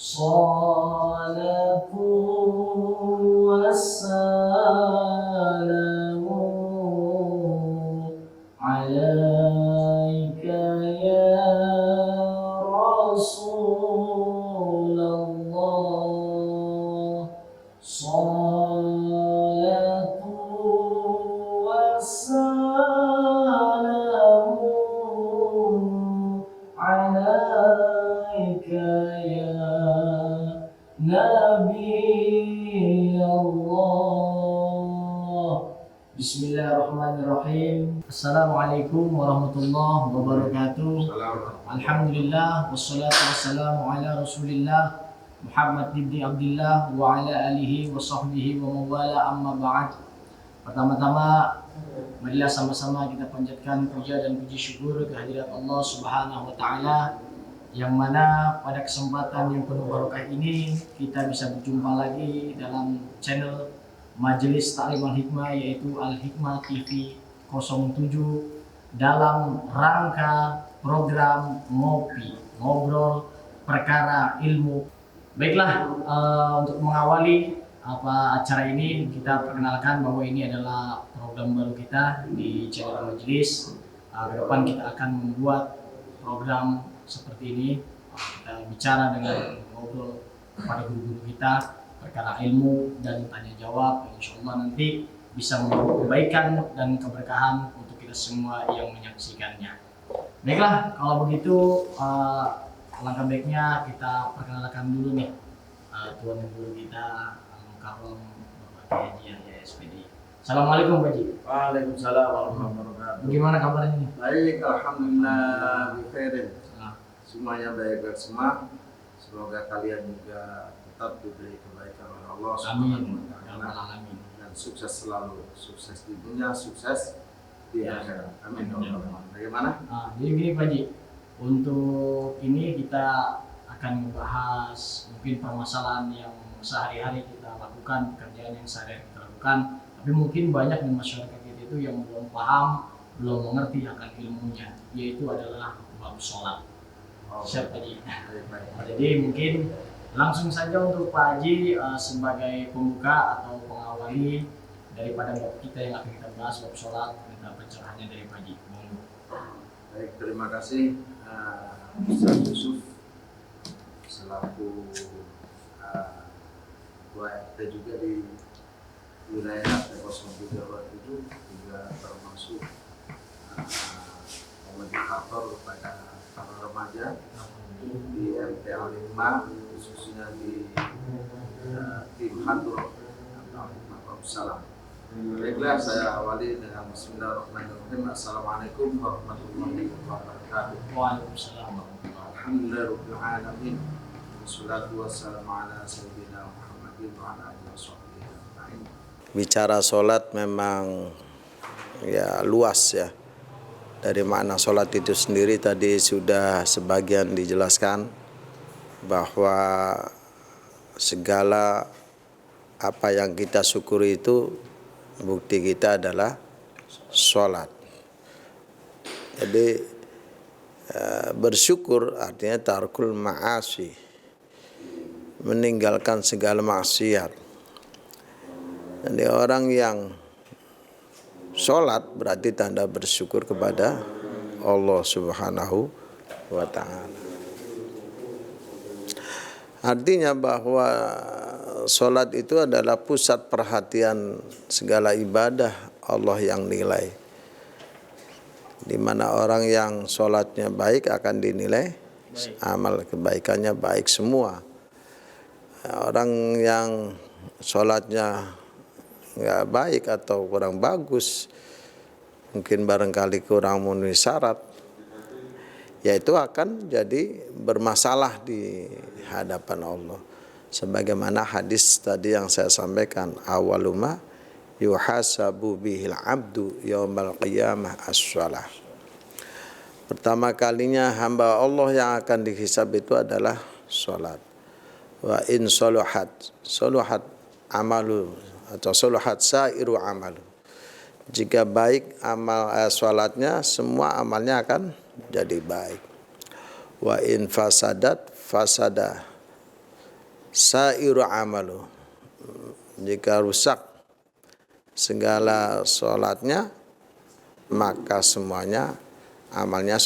صلاة والسلام عليك يا رسول الله. صلاة والسلام عليك يا نبي الله. Bismillahirrahmanirrahim. Assalamualaikum warahmatullahi wabarakatuh. Alhamdulillah wassalatu wassalamu ala Rasulillah Muhammad ibn Abdullah wa ala alihi wa sahbihi wa mawala, amma ba'd. Pertama-tama, marilah sama-sama kita panjatkan puja dan puji syukur kehadirat Allah Subhanahu wa taala, yang mana pada kesempatan yang penuh barokah ini kita bisa berjumpa lagi dalam channel Majelis Ta'lim Al-Hikmah, yaitu Al-Hikmah TV 07, dalam rangka program Ngopi, Ngobrol Perkara Ilmu. Baiklah, untuk mengawali acara ini, kita perkenalkan bahwa ini adalah program baru kita di channel Majelis. Ke depan kita akan membuat program seperti ini. Kita bicara dengan ngobrol kepada guru-guru kita perkara ilmu dan tanya jawab. Insya Allah nanti bisa membawa kebaikan dan keberkahan untuk kita semua yang menyaksikannya. Baiklah, kalau begitu alangkah baiknya kita perkenalkan dulu nih tuan guru kita Al-Mukarram Bapak Kiai Haji SPD. Assalamualaikum Pak Haji. Waalaikumsalam warahmatullahi wabarakatuh. Bagaimana kabarnya nih? Baik, alhamdulillah bikhair. Semuanya baik-baik semua. Semoga kalian juga tetap diberi kebaikan oleh Allah Amin. Amin. Dan sukses selalu, sukses di dunia, sukses di akhirat. Amin. Bagaimana? Jadi gini Pak Haji, untuk ini kita akan membahas mungkin permasalahan yang sehari-hari kita lakukan, pekerjaan yang sehari-hari kita lakukan, tapi mungkin banyak di masyarakat kita itu yang belum paham, belum mengerti akan ilmunya, yaitu adalah bab sholat. Siap Pak Haji. Jadi mungkin langsung saja untuk Pak Haji sebagai pembuka atau pengawali daripada bab kita yang akan kita bahas, bab sholat, minta pencerahannya dari Pak Haji. Baik, terima kasih Ustaz Yusuf selaku Ketua RT juga di wilayah RT 03 juga termasuk moderator kepada para remaja di RT Al-Hikmah, khususnya di tim Hadroh atau Salam. Baiklah, saya awali dengan Bismillahirrahmanirrahim. Assalamualaikum warahmatullahi wabarakatuh. Waalaikumsalam. Alhamdulillahirabbil alamin. Wassalatu wassalamu ala sayyidina Muhammadin wa ala alihi washabbihi ajma'in. Bicara sholat memang ya luas ya. Dari makna sholat itu sendiri tadi sudah sebagian dijelaskan, bahwa segala apa yang kita syukuri itu bukti kita adalah sholat. Jadi bersyukur artinya tarkul ma'asi, meninggalkan segala maksiat. Jadi orang yang sholat berarti tanda bersyukur kepada Allah Subhanahu wa ta'ala. Artinya bahwa sholat itu adalah pusat perhatian segala ibadah Allah yang nilai. Di mana orang yang sholatnya baik akan dinilai amal kebaikannya baik semua. Orang yang sholatnya nggak baik atau kurang bagus, mungkin barangkali kurang memenuhi syarat, yaitu akan jadi bermasalah di hadapan Allah. Sebagaimana hadis tadi yang saya sampaikan, awaluma yuhasabu bihil abdu yaumal qiyamah as-shalah. Pertama kalinya hamba Allah yang akan dihisab itu adalah sholat. Wa in soluhat amalu atau soluhat sairu amalu. Jika baik amal sholatnya, semua amalnya akan jadi baik. Wa in fasada sairu amalu, jika rusak segala sholatnya, maka semuanya amalnya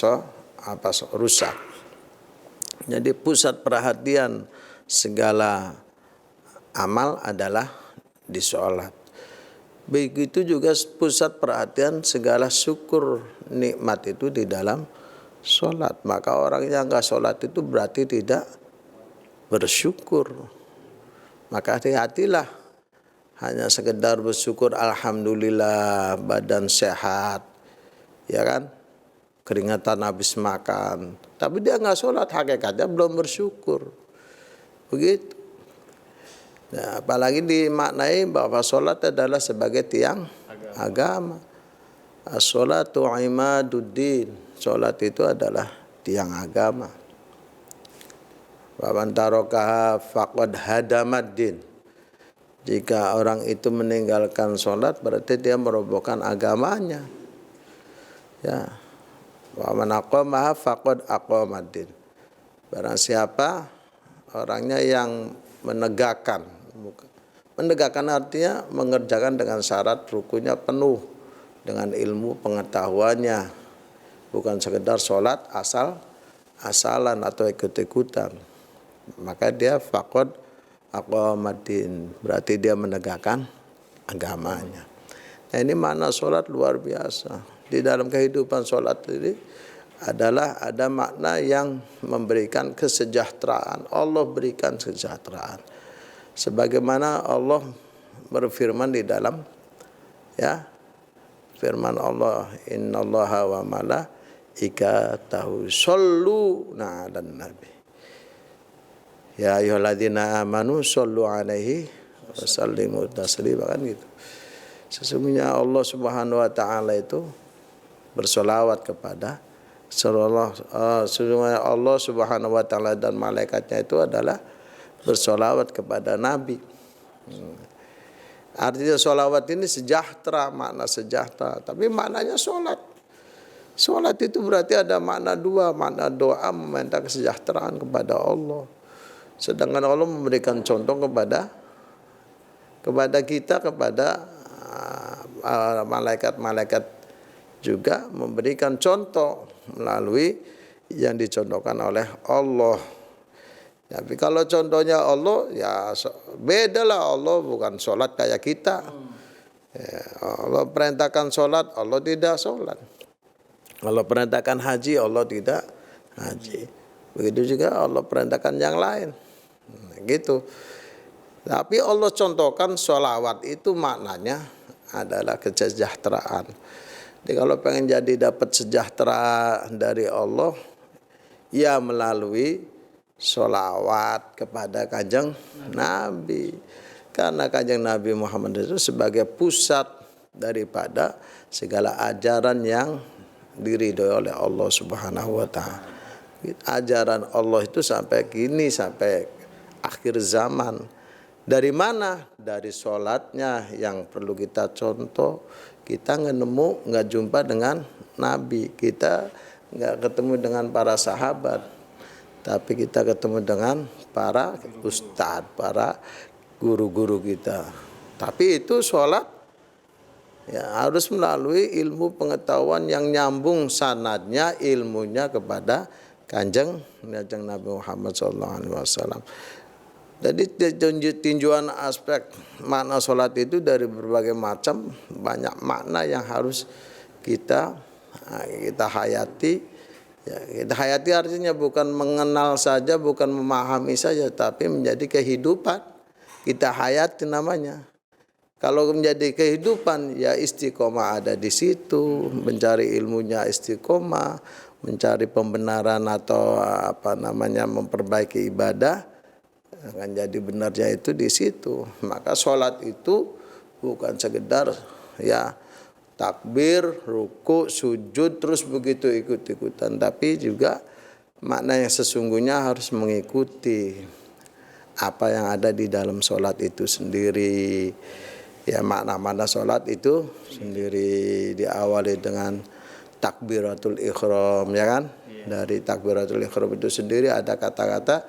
rusak. Jadi pusat perhatian segala amal adalah di sholat. Begitu juga pusat perhatian segala syukur nikmat itu di dalam sholat. Maka orang yang nggak sholat itu berarti tidak bersyukur. Maka hati-hatilah, hanya sekedar bersyukur alhamdulillah badan sehat, ya kan, keringatan habis makan, tapi dia nggak sholat, hakikatnya belum bersyukur. Begitu. Nah, apalagi dimaknai bahwa sholat adalah sebagai tiang agama. As-sholatu imaduddin. Sholat itu adalah tiang agama. Wa man tarakaha faqad hadamaddin. Jika orang itu meninggalkan sholat, berarti dia merobohkan agamanya. Ya. Wa man aqamaha faqad aqamaddin. Barang siapa orangnya yang menegakkan artinya mengerjakan dengan syarat rukunya penuh dengan ilmu pengetahuannya, bukan sekedar sholat asalan atau ikut-ikutan, maka dia faqad aqamaddin, berarti dia menegakkan agamanya. Nah, ini makna sholat luar biasa. Di dalam kehidupan sholat ini adalah ada makna yang memberikan kesejahteraan. Allah berikan kesejahteraan. Sebagaimana Allah berfirman di dalam firman Allah, innallaha wa malaikatahu shalluna 'alan nabi. Ya ayyuhalladzina amanu shallu 'alaihi wa sallimu taslima, kan gitu. Sesungguhnya Allah Subhanahu wa taala itu bersolawat kepada sesungguhnya Allah Subhanahu wa taala dan malaikatnya itu adalah bersolawat kepada Nabi. Artinya solawat ini sejahtera, makna sejahtera, tapi maknanya sholat. Sholat itu berarti ada makna dua, makna doa meminta kesejahteraan kepada Allah. Sedangkan Allah memberikan contoh kepada kita, kepada malaikat-malaikat juga memberikan contoh melalui yang dicontohkan oleh Allah. Tapi kalau contohnya Allah, ya beda lah. Allah bukan sholat kayak kita. Ya, Allah perintahkan sholat, Allah tidak sholat. Allah perintahkan haji, Allah tidak haji. Begitu juga Allah perintahkan yang lain. Gitu. Tapi Allah contohkan sholawat itu maknanya adalah kesejahteraan. Jadi kalau pengen jadi dapat sejahtera dari Allah, ya melalui sholawat kepada Kanjeng Nabi. Karena Kanjeng Nabi Muhammad itu sebagai pusat daripada segala ajaran yang diridhoi oleh Allah Subhanahu wa taala. Ajaran Allah itu sampai kini, sampai akhir zaman. Dari mana? Dari sholatnya yang perlu kita contoh. Kita nggak jumpa dengan Nabi, kita nggak ketemu dengan para sahabat, tapi kita ketemu dengan para ustadz, para guru-guru kita. Tapi itu sholat ya harus melalui ilmu pengetahuan yang nyambung sanadnya, ilmunya kepada Kanjeng Nabi Muhammad SAW. Jadi tinjauan aspek makna sholat itu dari berbagai macam, banyak makna yang harus kita hayati. Ya, kita hayati artinya bukan mengenal saja, bukan memahami saja, tapi menjadi kehidupan. Kita hayati namanya. Kalau menjadi kehidupan, ya istiqomah ada di situ, mencari ilmunya istiqomah, mencari pembenaran atau memperbaiki ibadah, akan jadi benarnya itu di situ. Maka sholat itu bukan sekedar ya takbir, ruku, sujud, terus begitu ikut-ikutan. Tapi juga makna yang sesungguhnya harus mengikuti apa yang ada di dalam sholat itu sendiri. Ya makna-makna sholat itu sendiri diawali dengan takbiratul ihram, ya kan? Dari takbiratul ihram itu sendiri ada kata-kata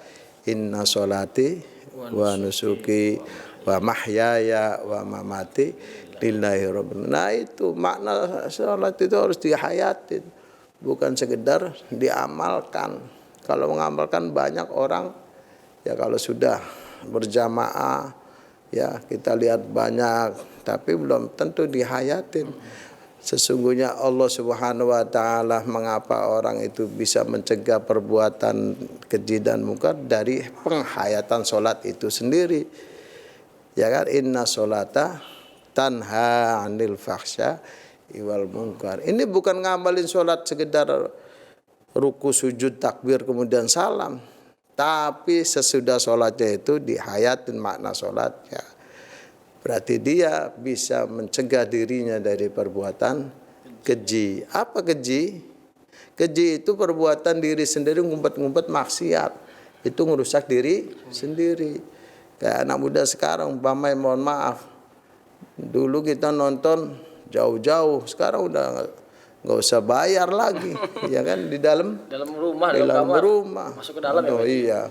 inna sholati wa nusuki wa mahyaya wa mamati lillahi rabbil. Nah itu makna sholat itu harus dihayatin, bukan sekedar diamalkan. Kalau mengamalkan banyak orang ya, kalau sudah berjamaah ya kita lihat banyak, tapi belum tentu dihayatin. Sesungguhnya Allah Subhanahu wa taala mengapa orang itu bisa mencegah perbuatan keji dan mungkar dari penghayatan sholat itu sendiri. Ya kan, inna sholata tanha 'anil fahsya wal munkar. Ini bukan ngamalin sholat sekedar ruku, sujud, takbir kemudian salam, tapi sesudah sholatnya itu dihayatin makna sholatnya. Berarti dia bisa mencegah dirinya dari perbuatan keji. Apa keji? Keji itu perbuatan diri sendiri, ngumpet-ngumpet maksiat. Itu ngerusak diri sendiri. Kayak anak muda sekarang, umpamanya mohon maaf, dulu kita nonton jauh-jauh, sekarang udah nggak usah bayar lagi, ya kan, di dalam rumah, dalam rumah. Masuk ke dalam ya, oh iya,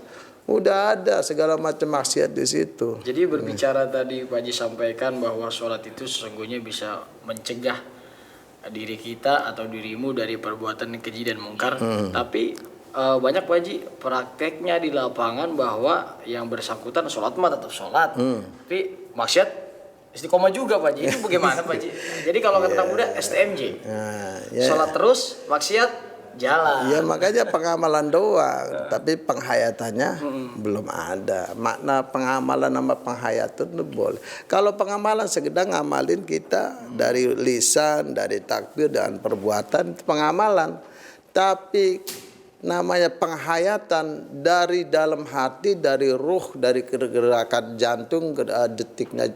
udah ada segala macam maksiat di situ. Jadi berbicara tadi Pak Haji sampaikan bahwa sholat itu sesungguhnya bisa mencegah diri kita atau dirimu dari perbuatan keji dan mungkar. Tapi banyak Pak Haji prakteknya di lapangan bahwa yang bersangkutan sholat mah tetap sholat, tapi maksiat istiqomah juga Pak Haji. Itu bagaimana Pak Haji? Jadi kalau kata muda STMJ, sholat terus, maksiat jalan. Ya makanya pengamalan doang, tapi penghayatannya belum ada. Makna pengamalan sama penghayatan itu boleh. Kalau pengamalan sekedar ngamalin kita dari lisan, dari takbir dan perbuatan, itu pengamalan. Tapi namanya penghayatan dari dalam hati, dari ruh, dari gerakan jantung, detiknya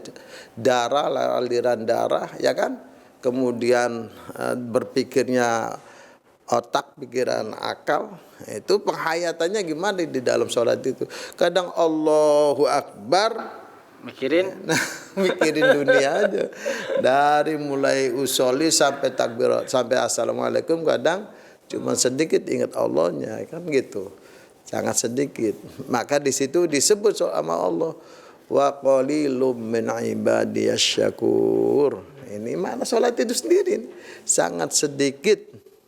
darah, aliran darah, ya kan? Kemudian berpikirnya otak, pikiran, akal, itu penghayatannya gimana di dalam sholat itu. Kadang Allahu Akbar mikirin dunia aja, dari mulai usoli sampai takbir sampai assalamualaikum, kadang cuma sedikit ingat Allahnya, kan gitu, sangat sedikit. Maka di situ disebut sama Allah, wa qalilum min ibadiyasy syakur. Ini mana sholat itu sendiri, sangat sedikit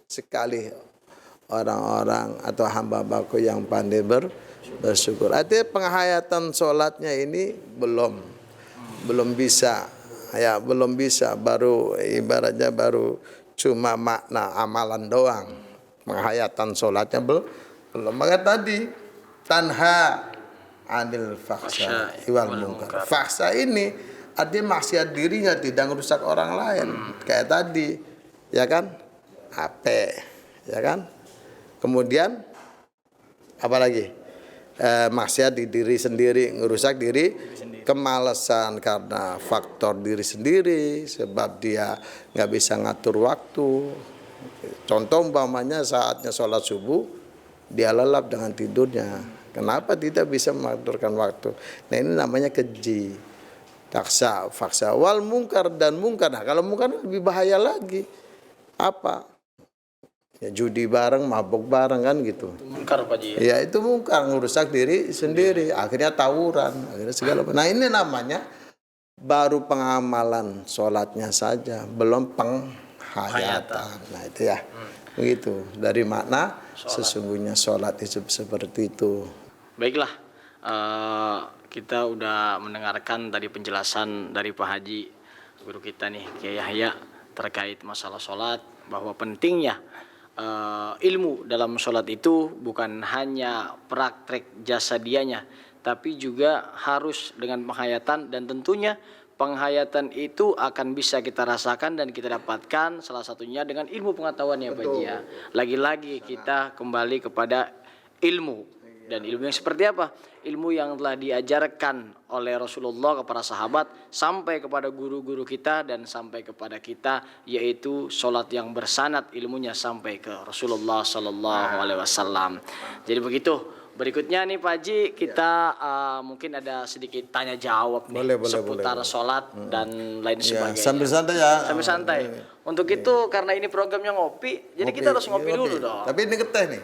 sekali orang-orang atau hamba-hambaku yang pandai bersyukur. Artinya penghayatan sholatnya ini belum bisa, ya belum bisa, baru ibaratnya baru cuma makna amalan doang. Penghayatan sholatnya belum. Maka tadi tanha 'anil fahsya wal munkar. Fahsya ini artinya maksiat dirinya, tidak merusak orang lain. Kayak tadi, ya kan? HP, ya kan? Kemudian apa lagi? Maksiat di diri sendiri, ngerusak diri, kemalasan karena faktor diri sendiri, sebab dia nggak bisa ngatur waktu. Contoh umpamanya saatnya sholat subuh, dia lelap dengan tidurnya. Kenapa tidak bisa mengaturkan waktu? Nah ini namanya keji, faksa, wal mungkar dan mungkar. Nah kalau mungkar lebih bahaya lagi. Apa? Ya judi bareng, mabuk bareng, kan gitu. Itu mungkar Pak Haji. Ya itu mungkar, ngerusak diri sendiri, akhirnya tawuran, akhirnya segala macam. Nah ini namanya baru pengamalan sholatnya saja, belum penghayatan. Nah itu ya, begitu. Dari makna sesungguhnya sholat itu seperti itu. Baiklah, kita udah mendengarkan tadi penjelasan dari Pak Haji, guru kita nih, Kiai Yahya, terkait masalah sholat, bahwa pentingnya ilmu dalam sholat itu bukan hanya praktek jasadianya, tapi juga harus dengan penghayatan, dan tentunya penghayatan itu akan bisa kita rasakan dan kita dapatkan salah satunya dengan ilmu pengetahuan ya Pak Haji ya. Lagi-lagi kita kembali kepada ilmu. Dan ilmu yang seperti apa? Ilmu yang telah diajarkan oleh Rasulullah kepada sahabat, sampai kepada guru-guru kita dan sampai kepada kita, yaitu sholat yang bersanad ilmunya sampai ke Rasulullah SAW. Jadi begitu Berikutnya nih Pak Haji, kita mungkin ada sedikit tanya jawab nih seputar sholat dan lain sebagainya. Sambil santai ya. Sambil santai. Untuk itu karena ini programnya ngopi, jadi kita harus ngopi dulu dong. Tapi ini keteh nih.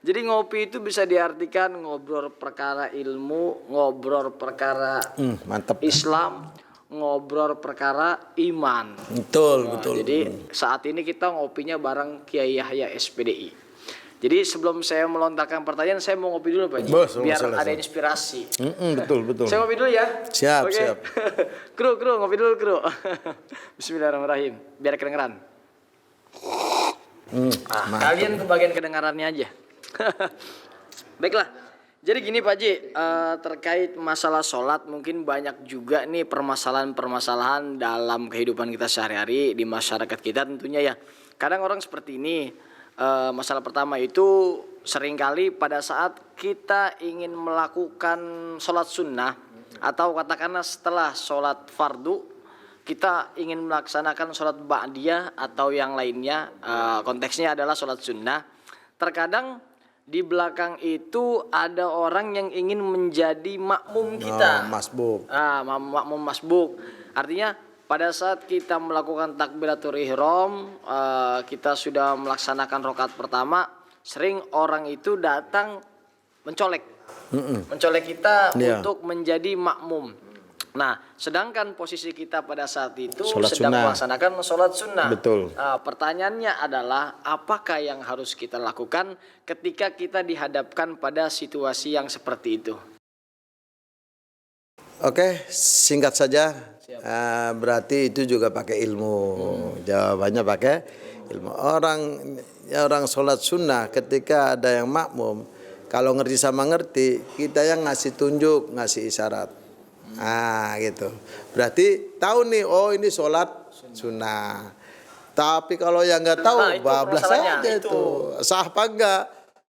Jadi ngopi itu bisa diartikan ngobrol perkara ilmu, ngobrol perkara Mantap. Islam, ngobrol perkara iman. Betul. Jadi saat ini kita ngopinya bareng Kiai Yahya SPDI. Jadi sebelum saya melontarkan pertanyaan, saya mau ngopi dulu Pak Haji, biar ada inspirasi. Betul. Saya ngopi dulu ya. Siap. Kru, ngopi dulu kru. Bismillahirrahmanirrahim, biar kedengeran. Kalian kebagian kedengarannya aja. Baiklah. Jadi gini Pak Haji, terkait masalah sholat mungkin banyak juga nih permasalahan-permasalahan dalam kehidupan kita sehari-hari di masyarakat kita tentunya ya. Kadang orang seperti ini. Masalah pertama itu seringkali pada saat kita ingin melakukan sholat sunnah atau katakanlah setelah sholat fardu kita ingin melaksanakan sholat ba'diyah atau yang lainnya, konteksnya adalah sholat sunnah. Terkadang di belakang itu ada orang yang ingin menjadi makmum kita. Masbuk. Makmum masbuk. Artinya pada saat kita melakukan takbiratul ihram, kita sudah melaksanakan rakaat pertama, sering orang itu datang mencolek kita untuk menjadi makmum. Nah, sedangkan posisi kita pada saat itu sedang melaksanakan sholat sunnah. Betul. Pertanyaannya adalah, apakah yang harus kita lakukan ketika kita dihadapkan pada situasi yang seperti itu? Oke, singkat saja. Berarti itu juga pakai ilmu. Jawabannya pakai ilmu. Orang sholat sunnah ketika ada yang makmum, kalau ngerti sama ngerti, kita yang ngasih tunjuk, ngasih isyarat. Gitu. Berarti tahu nih, oh ini sholat sunnah. Tapi kalau yang nggak tahu, bablas saja itu. Sah apa enggak?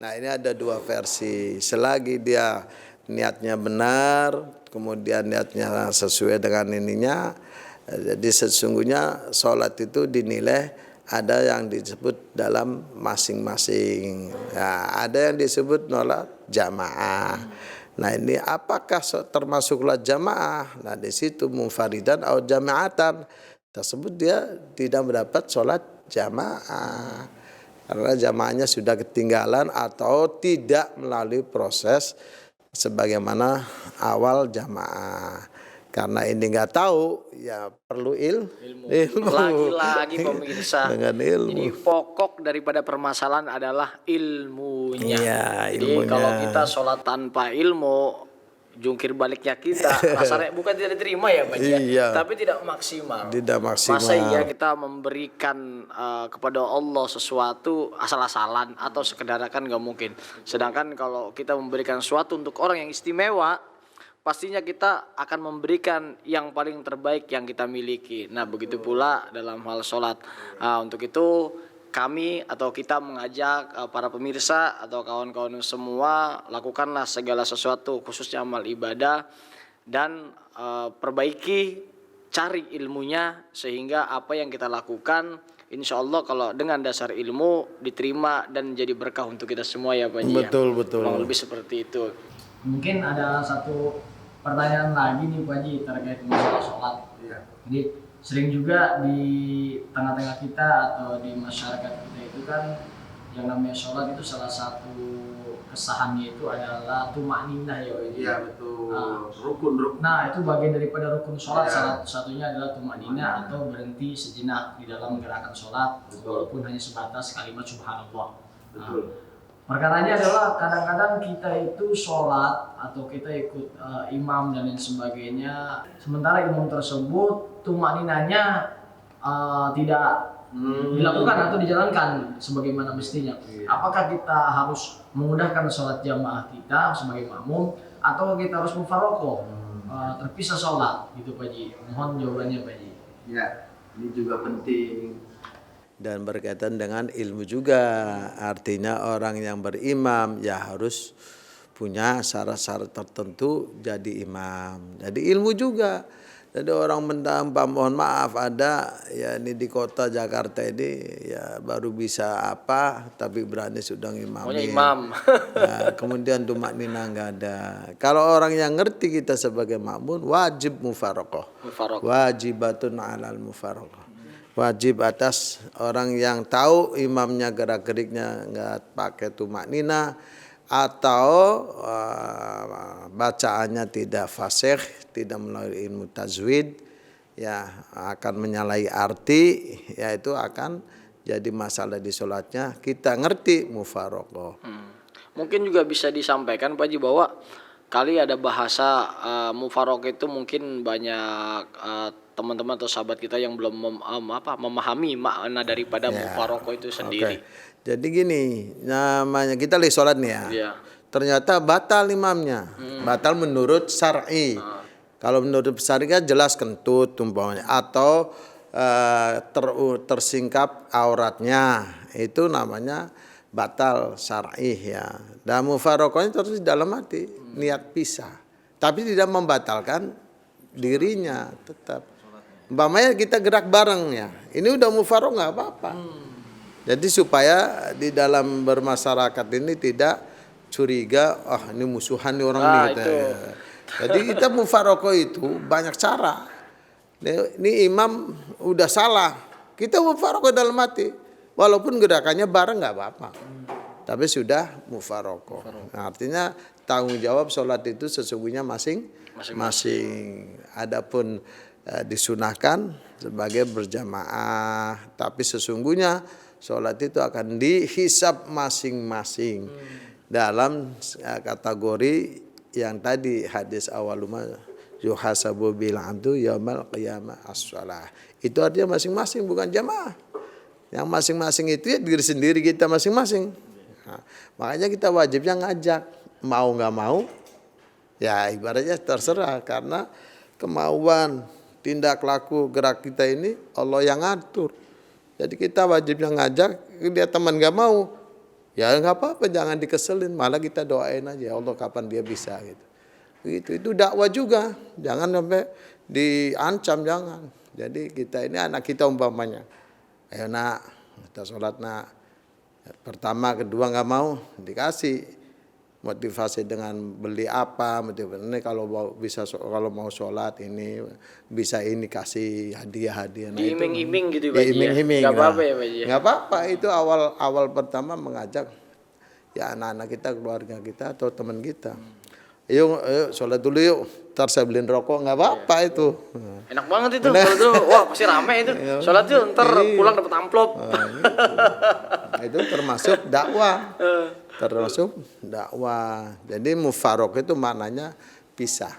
Nah, ini ada dua versi. Selagi dia niatnya benar, kemudian niatnya sesuai dengan ininya, jadi sesungguhnya sholat itu dinilai ada yang disebut dalam masing-masing. Ada yang disebut sholat jamaah. Nah ini apakah termasuklah jamaah? Nah di situ munfaridan atau jamaatan tersebut dia tidak mendapat sholat jamaah karena jamaahnya sudah ketinggalan atau tidak melalui proses sebagaimana awal jamaah. Karena ini nggak tahu, ya perlu ilmu. Lagi-lagi pemirsa. Dengan ilmu. Jadi pokok daripada permasalahan adalah ilmunya. Iya, jadi ilmunya. Kalau kita sholat tanpa ilmu, jungkir baliknya kita rasanya bukan tidak diterima ya Pak iya. Tapi tidak maksimal. Tidak maksimal. Masa iya kita memberikan kepada Allah sesuatu asal-asalan atau sekedar kan nggak mungkin. Sedangkan kalau kita memberikan sesuatu untuk orang yang istimewa, pastinya kita akan memberikan yang paling terbaik yang kita miliki. Nah begitu pula dalam hal sholat. Untuk itu kami atau kita mengajak para pemirsa atau kawan-kawan semua, lakukanlah segala sesuatu khususnya amal ibadah dan perbaiki, cari ilmunya sehingga apa yang kita lakukan insya Allah kalau dengan dasar ilmu diterima dan jadi berkah untuk kita semua ya Pak Ji. Betul. Kurang lebih seperti itu. Mungkin ada satu pertanyaan lagi nih Pak Haji terkait masalah sholat. Iya. Jadi sering juga di tengah-tengah kita atau di masyarakat kita itu kan yang namanya sholat itu salah satu kesahannya itu adalah tumakninah ya Pak Haji. Iya betul. Rukun. Nah itu bagian daripada rukun sholat, salah satunya adalah tumakninah atau berhenti sejenak di dalam gerakan sholat walaupun hanya sebatas kalimat subhanallah. Betul. Perkaranya adalah kadang-kadang kita itu sholat atau kita ikut imam dan lain sebagainya, sementara imam tersebut tumakninahnya tidak dilakukan atau dijalankan sebagaimana mestinya. Apakah kita harus memudahkan sholat jamaah kita sebagai makmum atau kita harus mufaroqoh, terpisah sholat gitu Pak Ji? Mohon jawabannya Pak Ji. Ya, ini juga penting. Dan berkaitan dengan ilmu juga, artinya orang yang berimam ya harus punya syarat-syarat tertentu jadi imam. Jadi ilmu juga. Jadi orang mendampah, mohon maaf, ada ya ini di kota Jakarta ini ya baru bisa apa tapi berani sudah Maunya ngimamin. imam. Ya, kemudian tumak nina nggak ada. Kalau orang yang ngerti kita sebagai makmum wajib mufarokoh. Mufarokoh. Wajibatun alal mufarokoh. Wajib atas orang yang tahu imamnya gerak-geriknya nggak pakai tumak nina atau bacaannya tidak fasih, tidak melalui ilmu tajwid, ya akan menyalahi arti, yaitu akan jadi masalah di sholatnya. Kita ngerti mufarokoh. Mungkin juga bisa disampaikan Pak Haji bahwa kali ada bahasa mufarokoh itu mungkin banyak teman-teman atau sahabat kita yang belum memahami makna daripada mufarokoh itu sendiri. Jadi gini, namanya kita lagi sholat nih ya. Iya. Ternyata batal imamnya, batal menurut syar'i. Kalau menurut syar'i kan jelas kentut umpamanya atau tersingkap auratnya, itu namanya batal syar'i ya. Dan mufarokohnya terus di dalam hati, niat pisah. Tapi tidak membatalkan dirinya tetap. Umpamanya kita gerak bareng ya, ini udah mufarokoh nggak apa-apa. Jadi supaya di dalam bermasyarakat ini tidak curiga, ini musuhan nih orang nih gitu. Ya. Jadi kita mufarokoh itu banyak cara. Ini imam udah salah, kita mufarokoh dalam hati, walaupun gerakannya bareng nggak apa-apa. Tapi sudah mufarokoh. Nah, artinya tanggung jawab sholat itu sesungguhnya masing-masing. Adapun disunahkan sebagai berjamaah, tapi sesungguhnya sholat itu akan dihisab masing-masing dalam kategori yang tadi hadis awaluma yuhasabu bil abdu yaumal qiyamah as-shalah. Itu artinya masing-masing, bukan jamaah. Yang masing-masing itu ya diri sendiri kita masing-masing. Nah, makanya kita wajibnya ngajak, mau nggak mau ya ibaratnya terserah, karena kemauan tindak laku gerak kita ini Allah yang ngatur. Jadi kita wajibnya ngajak, dia teman gak mau, ya nggak apa-apa, jangan dikeselin, malah kita doain aja, Allah kapan dia bisa gitu. Itu dakwah juga, jangan sampai diancam, jangan. Jadi kita ini anak kita umpamanya, ayo nak, kita sholat nak, pertama kedua nggak mau, dikasih motivasi dengan beli apa, motivasi ini kalau mau sholat ini bisa ini kasih hadiah. Nah, diiming-iming gitu Pak Haji. Diiming-iming. Nggak apa-apa ya Pak Haji. Nggak apa-apa, itu awal pertama mengajak ya anak-anak kita, keluarga kita atau teman kita. Yuk sholat dulu yuk, ntar saya beliin rokok, nggak apa-apa itu. Enak banget itu, sholat dulu, wah pasti rame itu. Sholat yuk, ntar pulang dapat amplop. Itu termasuk dakwah. Jadi mufarok itu maknanya pisah.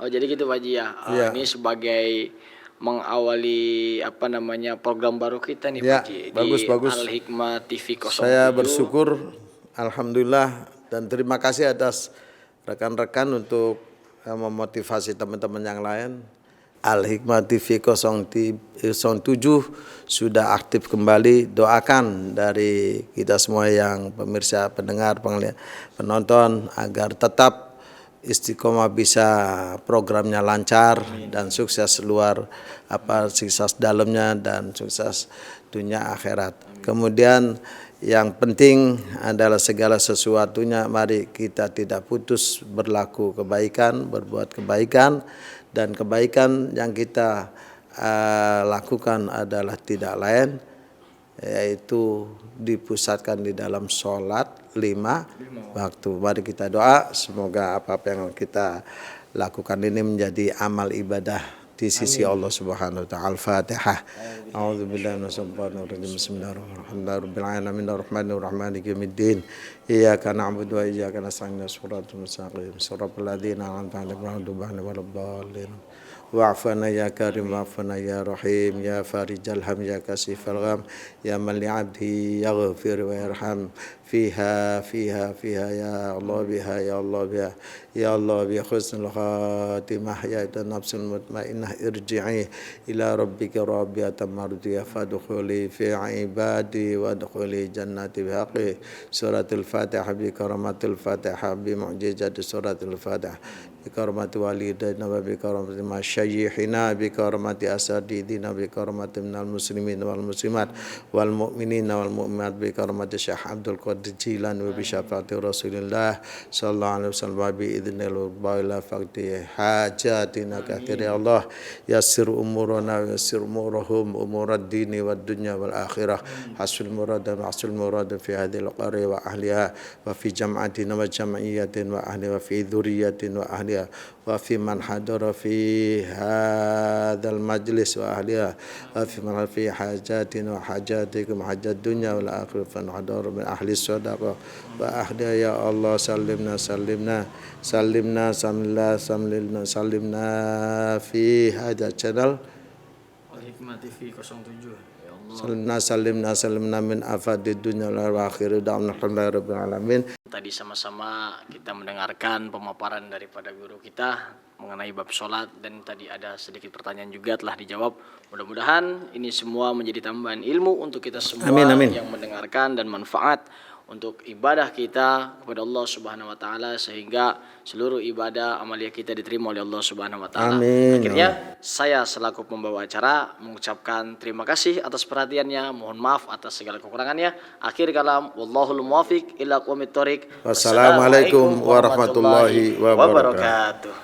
Oh jadi gitu Pak Haji ya. Ini sebagai mengawali program baru kita nih Pak Haji bagus. di Al Hikmah TV 07. Saya bersyukur, alhamdulillah, dan terima kasih atas rekan-rekan untuk memotivasi teman-teman yang lain. Al Hikmah TV 07 sudah aktif kembali. Doakan dari kita semua yang pemirsa, pendengar, penonton agar tetap istiqomah, bisa programnya lancar dan sukses sukses dalamnya dan sukses dunia akhirat. Kemudian yang penting adalah segala sesuatunya mari kita tidak putus berlaku kebaikan, berbuat kebaikan. Dan kebaikan yang kita lakukan adalah tidak lain yaitu dipusatkan di dalam sholat 5 waktu. Mari kita doa semoga apa yang kita lakukan ini menjadi amal ibadah di sisi Allah Subhanahu wa taala. Al-Fatihah. A'udzubillahi minasyaitonir rajim. Bismillahirrahmanirrahim. Maliki yaumiddin. Iyyaka na'budu wa iyyaka nasta'in. Shiratal mustaqim. Shiratal ladzina an'amta 'alaihim ghairil maghdubi 'alaihim. Wa'fana ya karim, wa'fana ya rahim, ya farijal ham, ya kasifal gham, ya man li'abdi yaghfir wa yarham. Fiha ya Allah biha, ya Allah biha, ya Allah bi husnul khatimah, ya nafsul mutmainnah irji'i ila rabbika radiyatan mardiyah fadkhuli fi ibadi wadkhuli jannati bihaqqi. Suratul Fatihah bi karamatil Fatihah bi mu'jizati suratul Fatihah. بكرمة والدينا وبكرمة مشايخنا بكرمة أساتذتنا بكرمة من المسلمين والمسلمات والمؤمنين والمؤمنات بكرمة الشيخ عبد القادر الجيلاني وبشفاعة رسول الله صلى الله عليه وسلم وبإذن الله إلى فقد حاجاتنا كثير يا الله يسر أمورنا ويسر أمورهم أمور الدين والدنيا والآخرة حسن المراد وحسن المراد في هذه القرية وأهلها وفي جماعتنا وجمعية وأهلها وفي ذرية وأهلها وفي من حضر في هذا المجلس وأهلها وفي من في حاجاتنا وحاجاتكم حاجات الدنيا والآخرة فنحضر من أهل الصدقة وأهلها يا الله سلمنا سلمنا سلمنا سلمنا سلمنا سلمنا في هذا الchannel Al-Hikmah TV 07 ya Allah. Salimna salimna salimna min afadid dunya wal akhirah alhamdulillahi rabbil alamin. Tadi sama-sama kita mendengarkan pemaparan daripada guru kita mengenai bab sholat, dan tadi ada sedikit pertanyaan juga telah dijawab. Mudah-mudahan ini semua menjadi tambahan ilmu untuk kita semua yang mendengarkan dan manfaat untuk ibadah kita kepada Allah Subhanahu wa taala, sehingga seluruh ibadah amalia kita diterima oleh Allah Subhanahu wa taala. Akhirnya saya selaku pembawa acara mengucapkan terima kasih atas perhatiannya, mohon maaf atas segala kekurangannya. Akhir kalam, wallahul muwaffiq ila aqwamit thoriq. Wassalamualaikum warahmatullahi wabarakatuh.